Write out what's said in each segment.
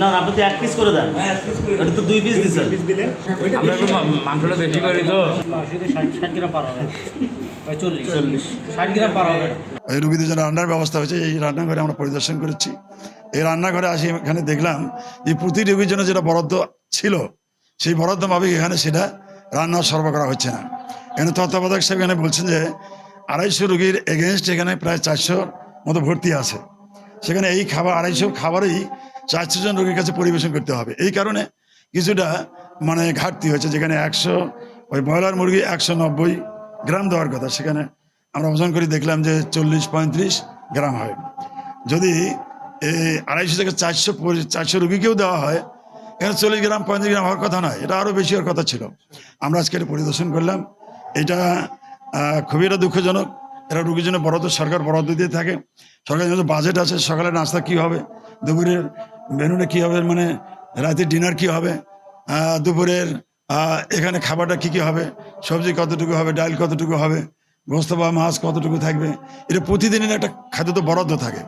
না আপনি তো 1 পিস করে দেন। এটা তো 2 পিস দিছেন। আমরা একটু মাংসটা বেশি করি তো 60 গ্রাম পার হবে। 40 60 গ্রাম পার হবে। এই রুগীদের জন্য রান্নার ব্যবস্থা হয়েছে। এই রান্নাঘরে আমরা পরিদর্শন করেছি। এই রান্নাঘরে আসি এখানে দেখলাম যে প্রতি রোগীর জন্য যেটা বরাদ্দ ছিল সেই বরাদ্দ মাফিক এখানে সেটা রান্না সরবরাহ করা হচ্ছে না। এখানে তত্ত্বাবধায়ক সাহেব এখানে বলছেন যে 250 রোগীর এগেনস্ট এখানে প্রায় 400 মতো ভর্তি আছে। সেখানে এই খাবার 250 খাবারই 400 জন রোগীর কাছে পরিবেশন করতে হবে। এই কারণে কিছুটা মানে ঘাটতি হয়েছে। যেখানে 100 ওই ব্রয়লার মুরগি 190 গ্রাম দেওয়ার কথা, সেখানে আমরা ওজন করে দেখলাম যে 40-35 গ্রাম হয়। যদি এই 250 থেকে 400 রুগীকেও দেওয়া হয়, এখানে 40 গ্রাম 35 গ্রাম হওয়ার কথা নয়, এটা আরও বেশি হওয়ার কথা ছিল। আমরা আজকে এটা পরিদর্শন করলাম। এটা খুবই একটা দুঃখজনক। এরা রুগীর জন্য সরকার বরাদ্দ দিয়ে থাকে। সরকারের জন্য বাজেট আছে। সকালে নাস্তা কী হবে, দুপুরের মেনুটা কী হবে, মানে রাতের ডিনার কী হবে, দুপুরের এখানে খাবারটা কী কী হবে, সবজি কতটুকু হবে, ডাল কতটুকু হবে, গোস্ত বা মাছ কতটুকু থাকবে, এটা প্রতিদিনের একটা খাদ্য তো বরাদ্দ থাকে।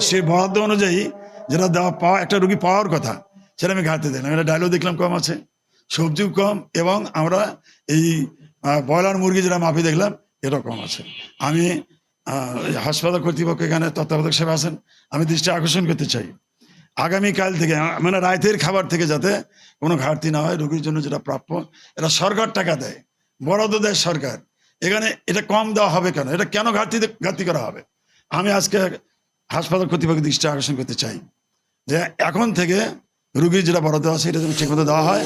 সেই বরাদ্দ অনুযায়ী যেটা পাওয়া একটা রুগী পাওয়ার কথা সেটা আমি ঘাটতি দেখলাম। এটা ডালও দেখলাম কম আছে, সবজিও কম, এবং আমরা এই ব্রয়লার মুরগি যেটা মাপি দেখলাম এটাও কম আছে। আমি হাসপাতাল কর্তৃপক্ষ এখানে তত্ত্বাবধায়ক সাহেব আছেন, আমি দৃষ্টি আকর্ষণ করতে চাই আগামীকাল থেকে মানে রাতের খাবার থেকে যাতে কোনো ঘাটতি না হয়। রোগীর জন্য যেটা প্রাপ্য এটা সরকার টাকা দেয়, বরাদ্দ দেয় সরকার, এখানে এটা কম দেওয়া হবে কেন, এটা কেন ঘাটতি করা হবে? আমি আজকে হাসপাতাল কর্তৃপক্ষের দৃষ্টি আকর্ষণ করতে চাই যে এখন থেকে রোগীর যেটা বরাদ্দ আছে এটা যেন ঠিকমতো দেওয়া হয়।